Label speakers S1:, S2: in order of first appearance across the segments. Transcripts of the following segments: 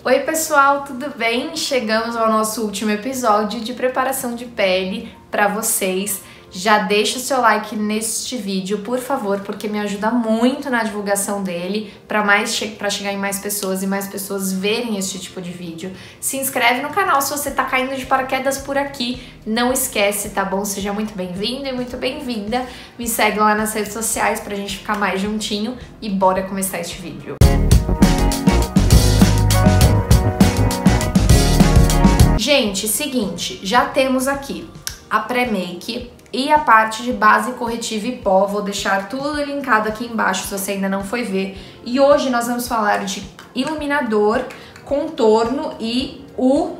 S1: Oi pessoal, tudo bem? Chegamos ao nosso último episódio de preparação de pele para vocês. Já deixa o seu like neste vídeo, por favor, porque me ajuda muito na divulgação dele, para chegar em mais pessoas e mais pessoas verem esse tipo de vídeo. Se inscreve no canal se você tá caindo de paraquedas por aqui, não esquece, tá bom? Seja muito bem-vindo e muito bem-vinda. Me segue lá nas redes sociais pra gente ficar mais juntinho e bora começar este vídeo. Gente, seguinte, já temos aqui a pré-make e a parte de base corretiva e pó. Vou deixar tudo linkado aqui embaixo se você ainda não foi ver. E hoje nós vamos falar de iluminador, contorno e o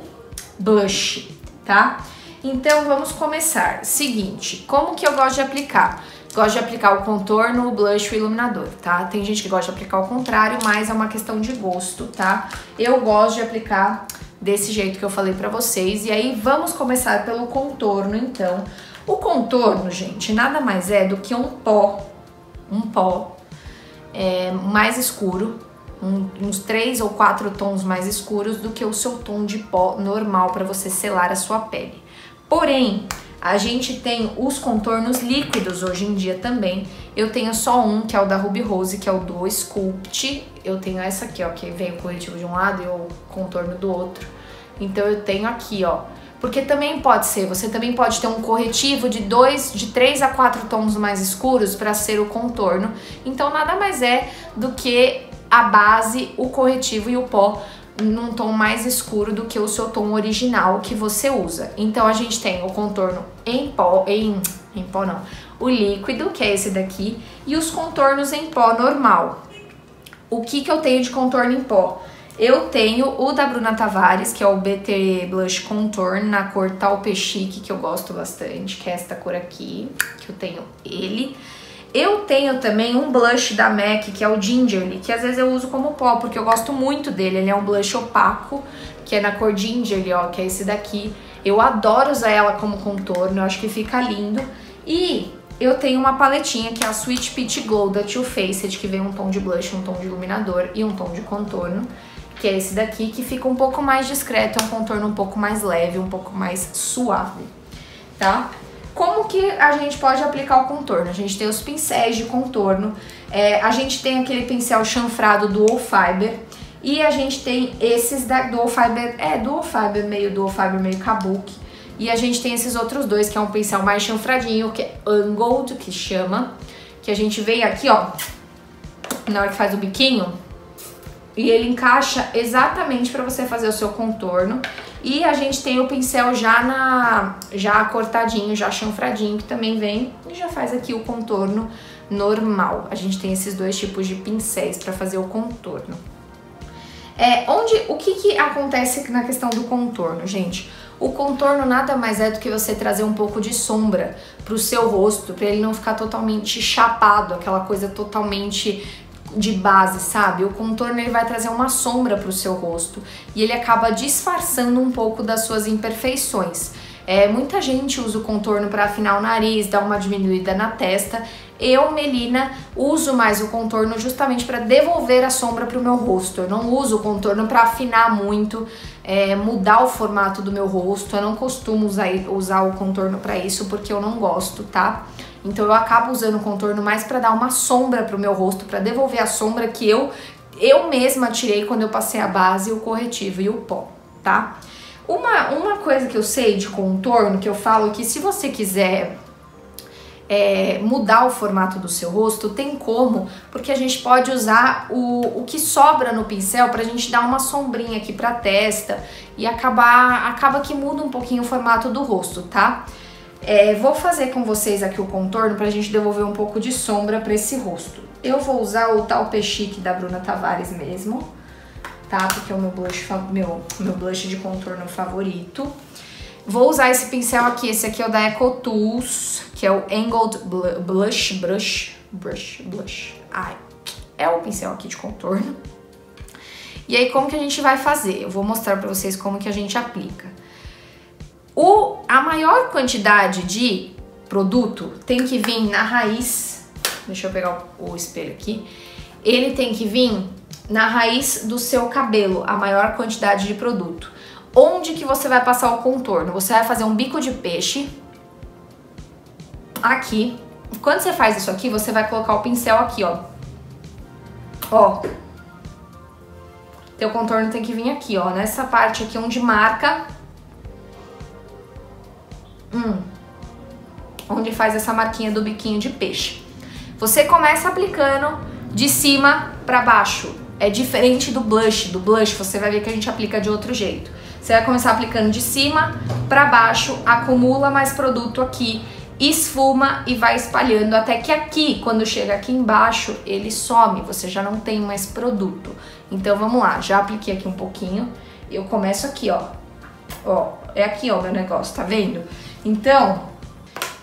S1: blush, tá? Então vamos começar. Seguinte, como que eu gosto de aplicar? Gosto de aplicar o contorno, o blush e o iluminador, tá? Tem gente que gosta de aplicar o contrário, mas é uma questão de gosto, tá? Eu gosto de aplicar desse jeito que eu falei pra vocês. E aí vamos começar pelo contorno, então. O contorno, gente, nada mais é do que um pó mais escuro, uns 3 ou 4 tons mais escuros do que o seu tom de pó normal para você selar a sua pele. Porém, a gente tem os contornos líquidos hoje em dia também. Eu tenho só um, que é o da Ruby Rose, que é o do Sculpt. Eu tenho essa aqui, ó, que vem o corretivo de um lado e o contorno do outro. Então eu tenho aqui, ó. Porque também pode ser, você também pode ter um corretivo de 3 a 4 tons mais escuros para ser o contorno. Então nada mais é do que a base, o corretivo e o pó num tom mais escuro do que o seu tom original que você usa. Então a gente tem o contorno em pó, não, o líquido, que é esse daqui, e os contornos em pó normal. O que eu tenho de contorno em pó? Eu tenho o da Bruna Tavares, que é o BT Blush Contour na cor Taupe Chic, que eu gosto bastante, que é esta cor aqui, que eu tenho ele. Eu tenho também um blush da MAC, que é o Gingerly, que às vezes eu uso como pó, porque eu gosto muito dele. Ele é um blush opaco, que é na cor Gingerly, ó, que é esse daqui. Eu adoro usar ela como contorno, eu acho que fica lindo. E eu tenho uma paletinha, que é a Sweet Peach Glow da Too Faced, que vem um tom de blush, um tom de iluminador e um tom de contorno, que é esse daqui, que fica um pouco mais discreto, é um contorno um pouco mais leve, um pouco mais suave, tá? Como que a gente pode aplicar o contorno? A gente tem os pincéis de contorno, a gente tem aquele pincel chanfrado Dual Fiber, e a gente tem esses da Dual Fiber, Dual Fiber meio kabuki, e a gente tem esses outros dois, que é um pincel mais chanfradinho, que é Angled, que chama, que a gente vem aqui, ó, na hora que faz o biquinho, e ele encaixa exatamente para você fazer o seu contorno. E a gente tem o pincel já cortadinho, já chanfradinho, que também vem e já faz aqui o contorno normal. A gente tem esses dois tipos de pincéis para fazer o contorno. O que acontece na questão do contorno, gente? O contorno nada mais é do que você trazer um pouco de sombra pro seu rosto, para ele não ficar totalmente chapado, aquela coisa totalmente de base, sabe? O contorno ele vai trazer uma sombra pro seu rosto e ele acaba disfarçando um pouco das suas imperfeições. Muita gente usa o contorno para afinar o nariz, dar uma diminuída na testa. Eu, Melina, uso mais o contorno justamente para devolver a sombra pro meu rosto. Eu não uso o contorno para afinar muito, mudar o formato do meu rosto. Eu não costumo usar o contorno para isso porque eu não gosto, tá? Então eu acabo usando o contorno mais pra dar uma sombra pro meu rosto, pra devolver a sombra que eu mesma tirei quando eu passei a base, o corretivo e o pó, tá? Uma coisa que eu sei de contorno, que eu falo que se você quiser mudar o formato do seu rosto, tem como, porque a gente pode usar o que sobra no pincel pra gente dar uma sombrinha aqui pra testa e acaba que muda um pouquinho o formato do rosto, tá? Vou fazer com vocês aqui o contorno pra gente devolver um pouco de sombra pra esse rosto. Eu vou usar o Taupe Chic da Bruna Tavares mesmo, tá? Porque é o meu blush de contorno favorito. Vou usar esse pincel aqui, esse aqui é o da Eco Tools, que é o Angled Blush. Ai, é o pincel aqui de contorno. E aí, como que a gente vai fazer? Eu vou mostrar pra vocês como que a gente aplica. A maior quantidade de produto tem que vir na raiz. Deixa eu pegar o espelho aqui. Ele tem que vir na raiz do seu cabelo, a maior quantidade de produto. Onde que você vai passar o contorno? Você vai fazer um bico de peixe aqui. Quando você faz isso aqui, você vai colocar o pincel aqui, ó. Ó. Teu contorno tem que vir aqui, ó, nessa parte aqui onde marca. Onde faz essa marquinha do biquinho de peixe. Você começa aplicando de cima pra baixo. É diferente do blush. Do blush você vai ver que a gente aplica de outro jeito. Você vai começar aplicando de cima pra baixo, acumula mais produto aqui, esfuma e vai espalhando até que aqui, quando chega aqui embaixo, ele some, você já não tem mais produto. Então vamos lá, já apliquei aqui um pouquinho, eu começo aqui, ó. Ó, é aqui, ó, meu negócio, tá vendo? Então,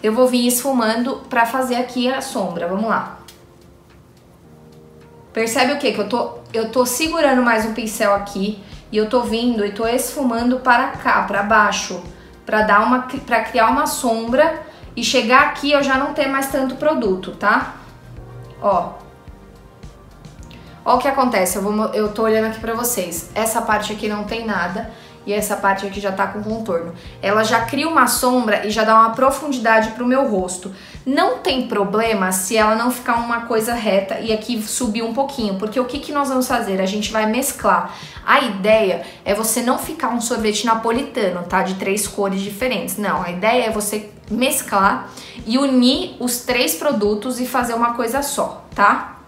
S1: eu vou vir esfumando pra fazer aqui a sombra, vamos lá. Percebe o que? Que eu tô segurando mais um pincel aqui e eu tô vindo e tô esfumando para cá, para baixo, pra criar uma sombra e chegar aqui eu já não ter mais tanto produto, tá? Ó. Ó o que acontece, eu tô olhando aqui pra vocês. Essa parte aqui não tem nada e essa parte aqui já tá com contorno. Ela já cria uma sombra e já dá uma profundidade pro meu rosto. Não tem problema se ela não ficar uma coisa reta e aqui subir um pouquinho, porque o que nós vamos fazer? A gente vai mesclar. A ideia é você não ficar um sorvete napolitano, tá? De 3 cores diferentes. Não, a ideia é você mesclar e unir os 3 produtos e fazer uma coisa só, tá?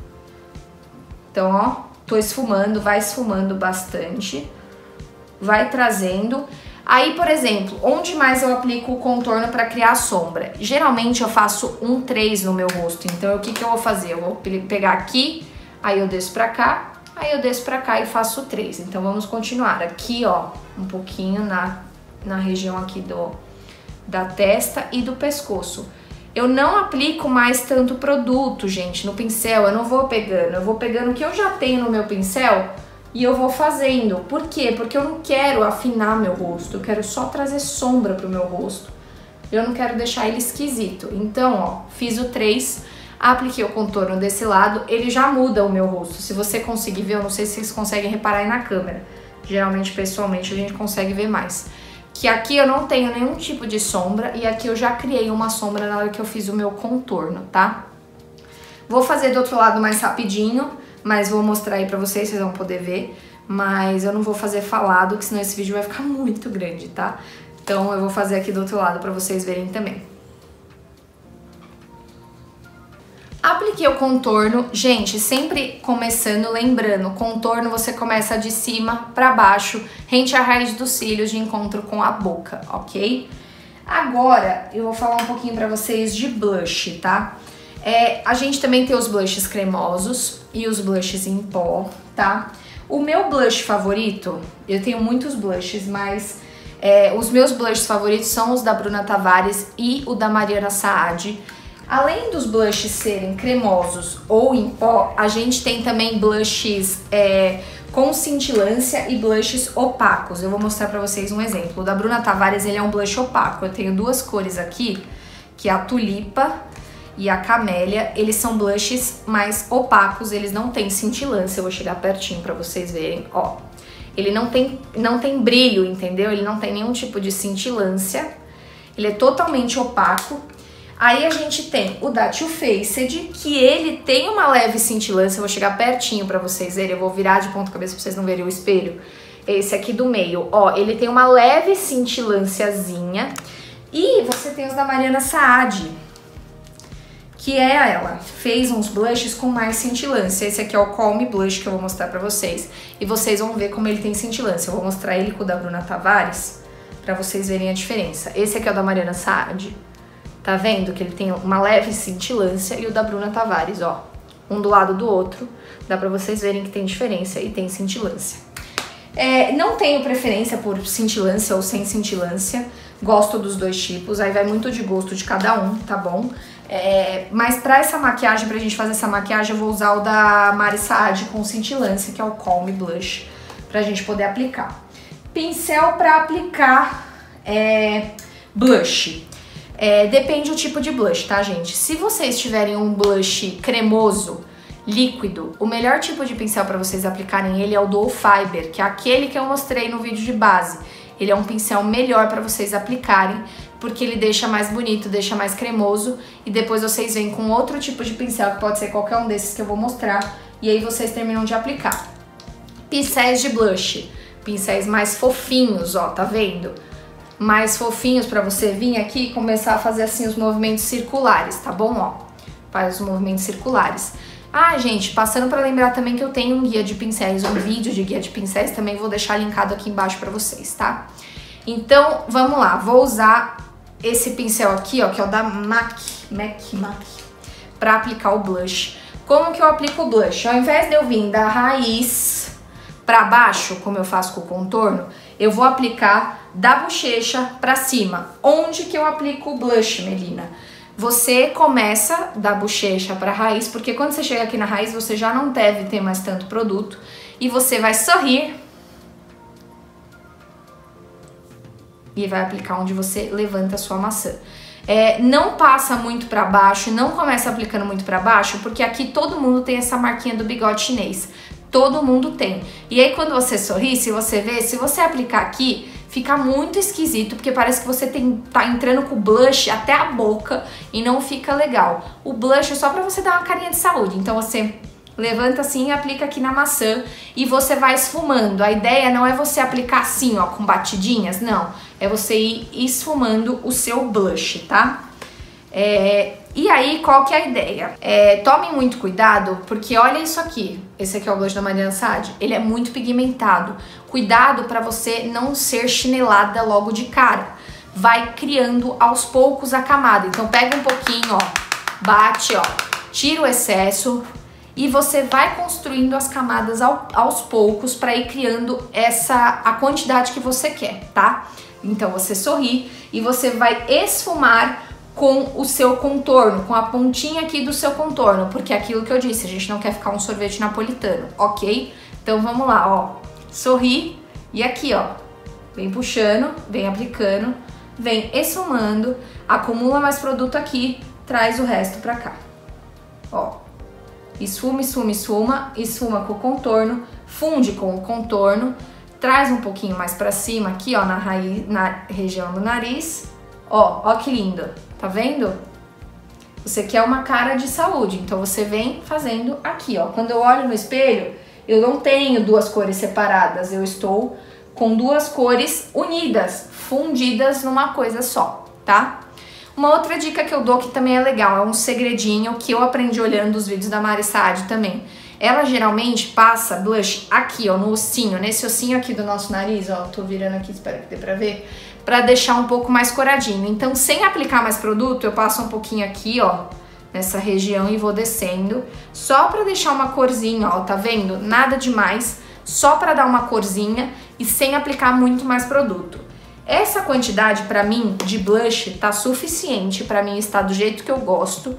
S1: Então, ó, tô esfumando, vai esfumando bastante, vai trazendo. Aí, por exemplo, onde mais eu aplico o contorno para criar a sombra? Geralmente eu faço um 3 no meu rosto, então o que eu vou fazer? Eu vou pegar aqui, aí eu desço pra cá, aí eu desço pra cá e faço 3. Então vamos continuar. Aqui, ó, um pouquinho na região aqui da testa e do pescoço. Eu não aplico mais tanto produto, gente, no pincel, eu não vou pegando. Eu vou pegando o que eu já tenho no meu pincel e eu vou fazendo. Por quê? Porque eu não quero afinar meu rosto, eu quero só trazer sombra pro meu rosto. Eu não quero deixar ele esquisito. Então, ó, fiz o 3, apliquei o contorno desse lado, ele já muda o meu rosto. Se você conseguir ver, eu não sei se vocês conseguem reparar aí na câmera. Geralmente, pessoalmente, a gente consegue ver mais. Que aqui eu não tenho nenhum tipo de sombra e aqui eu já criei uma sombra na hora que eu fiz o meu contorno, tá? Vou fazer do outro lado mais rapidinho, mas vou mostrar aí pra vocês, vocês vão poder ver. Mas eu não vou fazer falado, que senão esse vídeo vai ficar muito grande, tá? Então eu vou fazer aqui do outro lado pra vocês verem também. Apliquei o contorno, gente, sempre começando, lembrando, contorno você começa de cima pra baixo, rente à raiz dos cílios de encontro com a boca, ok? Agora eu vou falar um pouquinho pra vocês de blush, tá? A gente também tem os blushes cremosos e os blushes em pó, tá? O meu blush favorito, eu tenho muitos blushes, mas os meus blushes favoritos são os da Bruna Tavares e o da Mariana Saad. Além dos blushes serem cremosos ou em pó, a gente tem também blushes com cintilância e blushes opacos. Eu vou mostrar pra vocês um exemplo. O da Bruna Tavares, ele é um blush opaco. Eu tenho 2 cores aqui, que é a Tulipa e a Camélia. Eles são blushes mais opacos, eles não têm cintilância. Eu vou chegar pertinho pra vocês verem, ó. Ele não tem brilho, entendeu? Ele não tem nenhum tipo de cintilância. Ele é totalmente opaco. Aí a gente tem o da Too Faced, que ele tem uma leve cintilância. Eu vou chegar pertinho pra vocês verem. Eu vou virar de ponta cabeça pra vocês não verem o espelho. Esse aqui do meio, ó, ele tem uma leve cintilânciazinha. E você tem os da Mariana Saad, que ela fez uns blushes com mais cintilância. Esse aqui é o Call Me Blush que eu vou mostrar pra vocês. E vocês vão ver como ele tem cintilância. Eu vou mostrar ele com o da Bruna Tavares pra vocês verem a diferença. Esse aqui é o da Mariana Saad. Tá vendo que ele tem uma leve cintilância, e o da Bruna Tavares, ó, um do lado do outro. Dá pra vocês verem que tem diferença e tem cintilância. Não tenho preferência por cintilância ou sem cintilância. Gosto dos 2 tipos, aí vai muito de gosto de cada um, tá bom? Mas pra essa maquiagem, pra gente fazer essa maquiagem, eu vou usar o da Mari Saad com cintilância, que é o Call Me Blush, pra gente poder aplicar. Pincel pra aplicar blush. Depende do tipo de blush, tá, gente? Se vocês tiverem um blush cremoso, líquido, o melhor tipo de pincel para vocês aplicarem ele é o Dual Fiber, que é aquele que eu mostrei no vídeo de base. Ele é um pincel melhor para vocês aplicarem, porque ele deixa mais bonito, deixa mais cremoso, e depois vocês vêm com outro tipo de pincel, que pode ser qualquer um desses que eu vou mostrar, e aí vocês terminam de aplicar. Pincéis de blush, pincéis mais fofinhos, ó, tá vendo? Mais fofinhos para você vir aqui e começar a fazer assim os movimentos circulares, tá bom? Ó, faz os movimentos circulares. Ah, gente, passando para lembrar também que eu tenho um guia de pincéis, um vídeo de guia de pincéis, também vou deixar linkado aqui embaixo para vocês, tá? Então, vamos lá, vou usar esse pincel aqui, ó, que é o da MAC, para aplicar o blush. Como que eu aplico o blush? Ao invés de eu vir da raiz para baixo, como eu faço com o contorno, eu vou aplicar da bochecha para cima. Onde que eu aplico o blush, Melina? Você começa da bochecha para a raiz, porque quando você chega aqui na raiz, você já não deve ter mais tanto produto, e você vai sorrir e vai aplicar onde você levanta a sua maçã. Não passa muito para baixo, não começa aplicando muito para baixo, porque aqui todo mundo tem essa marquinha do bigode chinês. Todo mundo tem. E aí quando você sorri, se você vê, se você aplicar aqui, fica muito esquisito, porque parece que você tá entrando com o blush até a boca e não fica legal. O blush é só pra você dar uma carinha de saúde, então você levanta assim e aplica aqui na maçã e você vai esfumando. A ideia não é você aplicar assim, ó, com batidinhas, não. É você ir esfumando o seu blush, tá? E aí, qual que é a ideia? Tomem muito cuidado, porque olha isso aqui. Esse aqui é o blush da Mariana Saad. Ele é muito pigmentado. Cuidado para você não ser chinelada logo de cara. Vai criando aos poucos a camada. Então pega um pouquinho, ó, bate, ó, tira o excesso e você vai construindo as camadas aos poucos para ir criando a quantidade que você quer, tá? Então você sorri e você vai esfumar com o seu contorno, com a pontinha aqui do seu contorno, porque é aquilo que eu disse, a gente não quer ficar um sorvete napolitano, ok? Então vamos lá, ó, sorri e aqui, ó, vem puxando, vem aplicando, vem esfumando, acumula mais produto aqui, traz o resto pra cá, ó, esfuma, esfuma, esfuma, esfuma com o contorno, funde com o contorno, traz um pouquinho mais pra cima aqui, ó, na região do nariz, ó que lindo. Tá vendo? Você quer uma cara de saúde, então você vem fazendo aqui, ó. Quando eu olho no espelho, eu não tenho duas cores separadas, eu estou com duas cores unidas, fundidas numa coisa só, tá? Uma outra dica que eu dou que também é legal, é um segredinho que eu aprendi olhando os vídeos da Mari Saad também. Ela geralmente passa blush aqui, ó, no ossinho, nesse ossinho aqui do nosso nariz, ó, tô virando aqui, espero que dê pra ver, pra deixar um pouco mais coradinho. Então, sem aplicar mais produto, eu passo um pouquinho aqui, ó, nessa região e vou descendo, só pra deixar uma corzinha, ó, tá vendo? Nada demais, só pra dar uma corzinha e sem aplicar muito mais produto. Essa quantidade, pra mim, de blush tá suficiente, pra mim está do jeito que eu gosto,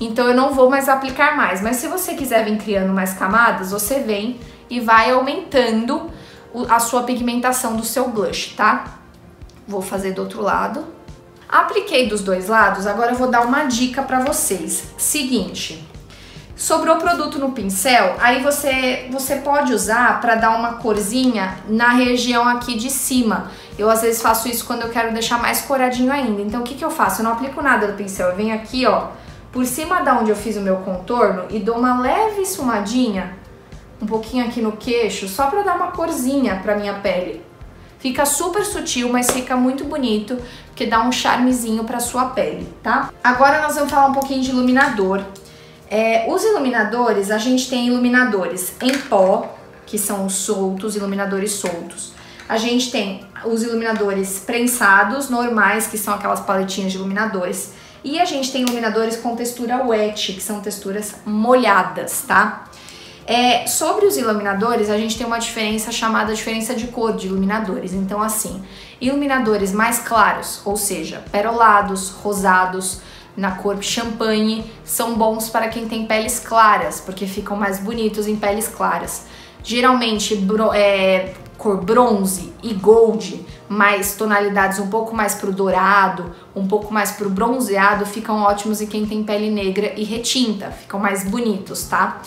S1: então eu não vou mais aplicar mais. Mas se você quiser vir criando mais camadas, você vem e vai aumentando a sua pigmentação do seu blush, tá? Vou fazer do outro lado. Apliquei dos dois lados, agora eu vou dar uma dica pra vocês. Seguinte, sobrou produto no pincel, aí você pode usar pra dar uma corzinha na região aqui de cima. Eu às vezes faço isso quando eu quero deixar mais coradinho ainda. Então o que eu faço? Eu não aplico nada do pincel, eu venho aqui, ó, por cima da onde eu fiz o meu contorno e dou uma leve esfumadinha, um pouquinho aqui no queixo, só pra dar uma corzinha pra minha pele. Fica super sutil, mas fica muito bonito, porque dá um charmezinho pra sua pele, tá? Agora nós vamos falar um pouquinho de iluminador. Os iluminadores, a gente tem iluminadores em pó, que são os soltos, iluminadores soltos. A gente tem os iluminadores prensados, normais, que são aquelas paletinhas de iluminadores. E a gente tem iluminadores com textura wet, que são texturas molhadas, tá? Sobre os iluminadores, a gente tem uma diferença chamada diferença de cor de iluminadores. Então, assim, iluminadores mais claros, ou seja, perolados, rosados, na cor champanhe, são bons para quem tem peles claras, porque ficam mais bonitos em peles claras. Geralmente, cor bronze e gold, mais tonalidades um pouco mais pro dourado, um pouco mais pro bronzeado, ficam ótimos em quem tem pele negra e retinta, ficam mais bonitos, tá?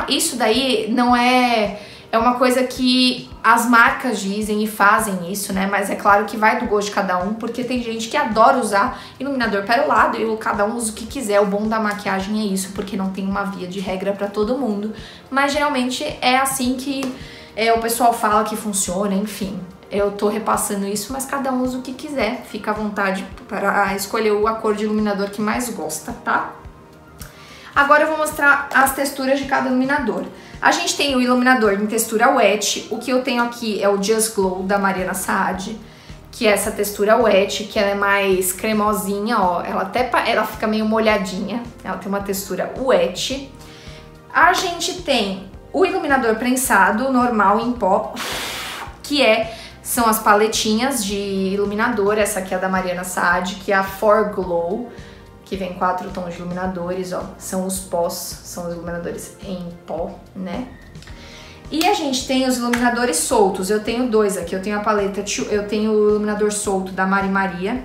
S1: Isso daí não é uma coisa que as marcas dizem e fazem isso, né? Mas é claro que vai do gosto de cada um, porque tem gente que adora usar iluminador perolado e cada um usa o que quiser. O bom da maquiagem é isso, porque não tem uma via de regra pra todo mundo. Mas geralmente é assim que o pessoal fala que funciona, enfim. Eu tô repassando isso, mas cada um usa o que quiser. Fica à vontade para escolher a cor de iluminador que mais gosta, tá? Agora eu vou mostrar as texturas de cada iluminador. A gente tem o iluminador em textura wet. O que eu tenho aqui é o Just Glow da Mariana Saad, que é essa textura wet, que ela é mais cremosinha, ó. Ela fica meio molhadinha. Ela tem uma textura wet. A gente tem o iluminador prensado normal em pó, que são as paletinhas de iluminador. Essa aqui é da Mariana Saad, que é a For Glow, que vem 4 tons de iluminadores, ó. São os pós, são os iluminadores em pó, né? E a gente tem os iluminadores soltos. Eu tenho 2 aqui. Eu tenho a paleta, eu tenho o iluminador solto da Mari Maria,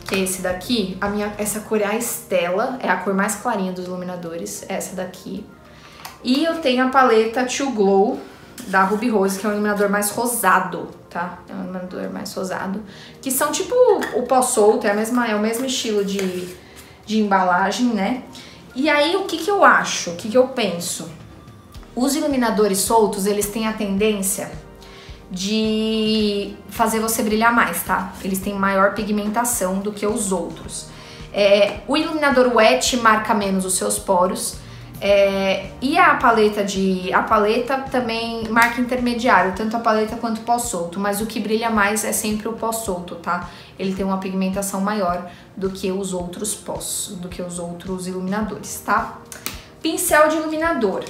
S1: que é esse daqui. Essa cor é a Estela, é a cor mais clarinha dos iluminadores, essa daqui. E eu tenho a paleta To Glow da Ruby Rose, que é um iluminador mais rosado, tá? É um iluminador mais rosado, que são tipo o pó solto, é o mesmo estilo de embalagem, né? E aí, o que eu acho? O que eu penso? Os iluminadores soltos, eles têm a tendência de fazer você brilhar mais, tá? Eles têm maior pigmentação do que os outros. O iluminador wet marca menos os seus poros. E a paleta também marca intermediário, tanto a paleta quanto o pó solto, mas o que brilha mais é sempre o pó solto, tá? Ele tem uma pigmentação maior do que os outros pós, do que os outros iluminadores, tá? Pincel de iluminador.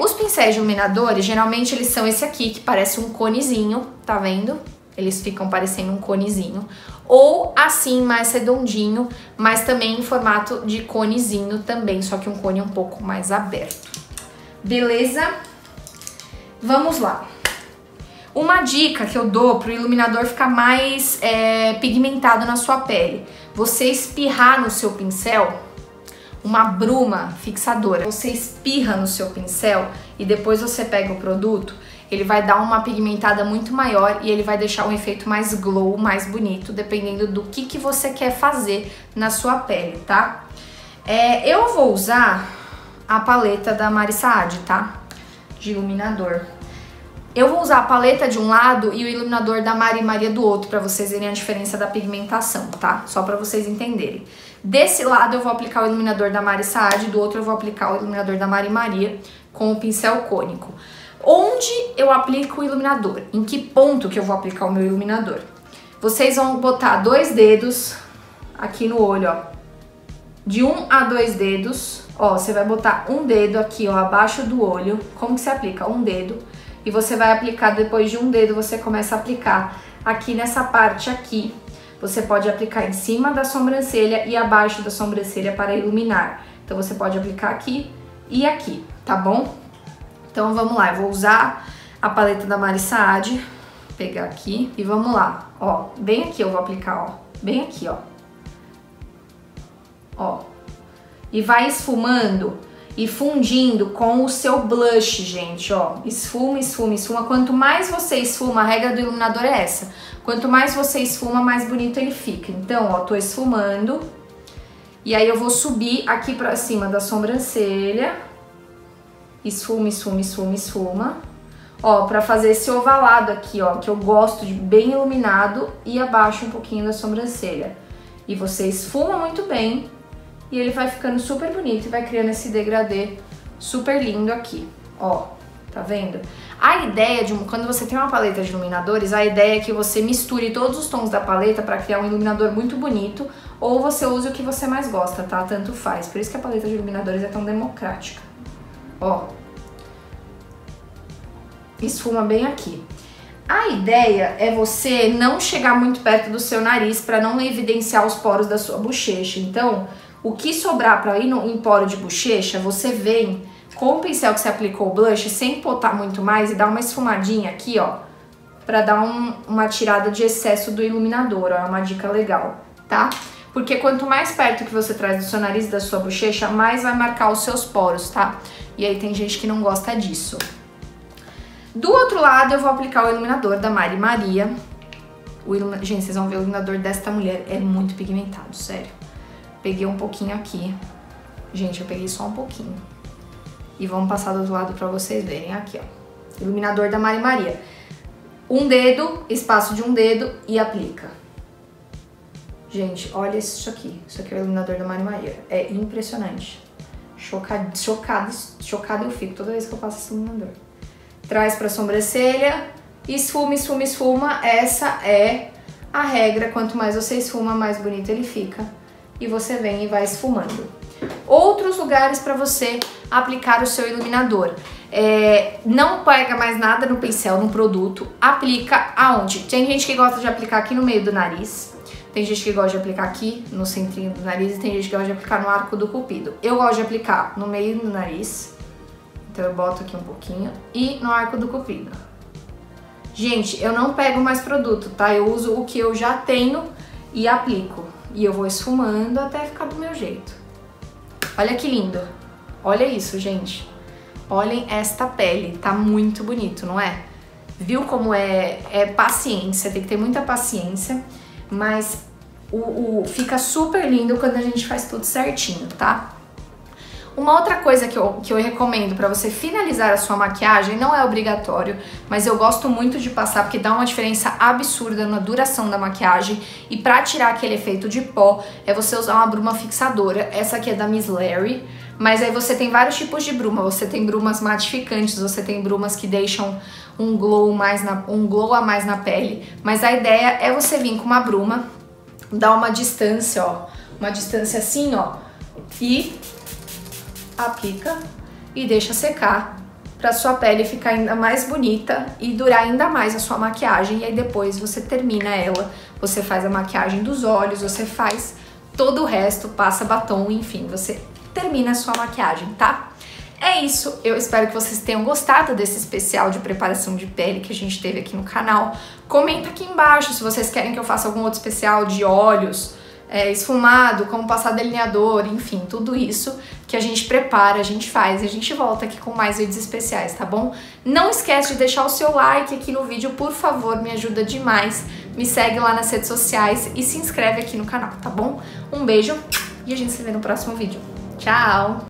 S1: Os pincéis de iluminadores, geralmente eles são esse aqui, que parece um conezinho, tá vendo? Eles ficam parecendo um conezinho. Ou assim, mais redondinho, mas também em formato de conezinho também, só que um cone um pouco mais aberto. Beleza? Vamos lá. Uma dica que eu dou pro iluminador ficar mais pigmentado na sua pele. Você espirrar no seu pincel uma bruma fixadora. Você espirra no seu pincel e depois você pega o produto, ele vai dar uma pigmentada muito maior e ele vai deixar um efeito mais glow, mais bonito, dependendo do que você quer fazer na sua pele, tá? Eu vou usar a paleta da Mari Saad, tá? De iluminador. Eu vou usar a paleta de um lado e o iluminador da Mari Maria do outro, pra vocês verem a diferença da pigmentação, tá? Só pra vocês entenderem. Desse lado eu vou aplicar o iluminador da Mari Saad, do outro eu vou aplicar o iluminador da Mari Maria com o pincel cônico. Onde eu aplico o iluminador? Em que ponto que eu vou aplicar o meu iluminador? Vocês vão botar 2 dedos aqui no olho, ó. De 1 a 2 dedos, ó, você vai botar um dedo aqui, ó, abaixo do olho. Como que você aplica? Um dedo. E você vai aplicar, depois de um dedo, você começa a aplicar aqui nessa parte aqui. Você pode aplicar em cima da sobrancelha e abaixo da sobrancelha para iluminar. Então você pode aplicar aqui e aqui, tá bom? Então vamos lá, eu vou usar a paleta da Mari Saad, pegar aqui e vamos lá. Ó, bem aqui eu vou aplicar, ó, bem aqui, ó. Ó. E vai esfumando e fundindo com o seu blush, gente, ó. Esfuma, esfuma, esfuma. Quanto mais você esfuma, a regra do iluminador é essa. Quanto mais você esfuma, mais bonito ele fica. Então, ó, tô esfumando. E aí eu vou subir aqui pra cima da sobrancelha. Esfuma, esfuma, esfuma, esfuma. Ó, pra fazer esse ovalado aqui, ó, que eu gosto de bem iluminado. E abaixo um pouquinho da sobrancelha. E você esfuma muito bem. E ele vai ficando super bonito e vai criando esse degradê super lindo aqui, ó, tá vendo? A ideia quando você tem uma paleta de iluminadores, a ideia é que você misture todos os tons da paleta pra criar um iluminador muito bonito, ou você use o que você mais gosta, tá? Tanto faz. Por isso que a paleta de iluminadores é tão democrática. Ó. Esfuma bem aqui. A ideia é você não chegar muito perto do seu nariz pra não evidenciar os poros da sua bochecha. Então, o que sobrar pra ir em poro de bochecha, você vem com o pincel que você aplicou o blush, sem botar muito mais, e dá uma esfumadinha aqui, ó, pra dar uma tirada de excesso do iluminador, ó, é uma dica legal, tá? Porque quanto mais perto que você traz do seu nariz e da sua bochecha, mais vai marcar os seus poros, tá? E aí tem gente que não gosta disso. Do outro lado, eu vou aplicar o iluminador da Mari Maria. Gente, vocês vão ver o iluminador desta mulher, é muito pigmentado, sério. Peguei um pouquinho aqui. Gente, eu peguei só um pouquinho. E vamos passar do outro lado pra vocês verem. Aqui, ó. Iluminador da Mari Maria. Um dedo, espaço de um dedo e aplica. Gente, olha isso aqui. Isso aqui é o iluminador da Mari Maria. É impressionante. Chocada eu fico toda vez que eu passo esse iluminador. Traz pra sobrancelha. Esfuma, esfuma, esfuma. Essa é a regra. Quanto mais você esfuma, mais bonito ele fica. E você vem e vai esfumando. Outros lugares para você aplicar o seu iluminador. Não pega mais nada no pincel, no produto. Aplica aonde? Tem gente que gosta de aplicar aqui no meio do nariz. Tem gente que gosta de aplicar aqui no centrinho do nariz. E tem gente que gosta de aplicar no arco do cupido. Eu gosto de aplicar no meio do nariz. Então eu boto aqui um pouquinho. E no arco do cupido. Gente, eu não pego mais produto, tá? Eu uso o que eu já tenho e aplico. E eu vou esfumando até ficar do meu jeito. Olha que lindo. Olha isso, gente. Olhem esta pele. Tá muito bonito, não é? Viu como é paciência. Tem que ter muita paciência. Mas fica super lindo quando a gente faz tudo certinho, tá? Uma outra coisa que eu recomendo pra você finalizar a sua maquiagem, não é obrigatório, mas eu gosto muito de passar porque dá uma diferença absurda na duração da maquiagem. E pra tirar aquele efeito de pó, é você usar uma bruma fixadora. Essa aqui é da Miss Larry, mas aí você tem vários tipos de bruma. Você tem brumas matificantes, você tem brumas que deixam um glow a mais na pele. Mas a ideia é você vir com uma bruma, dar uma distância, ó, uma distância assim, ó, e aplica e deixa secar pra sua pele ficar ainda mais bonita e durar ainda mais a sua maquiagem. E aí depois você termina ela, você faz a maquiagem dos olhos, você faz todo o resto, passa batom, enfim, você termina a sua maquiagem, tá? É isso, eu espero que vocês tenham gostado desse especial de preparação de pele que a gente teve aqui no canal. Comenta aqui embaixo se vocês querem que eu faça algum outro especial de olhos, esfumado, como passar delineador, enfim, tudo isso que a gente prepara, a gente faz e a gente volta aqui com mais vídeos especiais, tá bom? Não esquece de deixar o seu like aqui no vídeo, por favor, me ajuda demais. Me segue lá nas redes sociais e se inscreve aqui no canal, tá bom? Um beijo e a gente se vê no próximo vídeo. Tchau!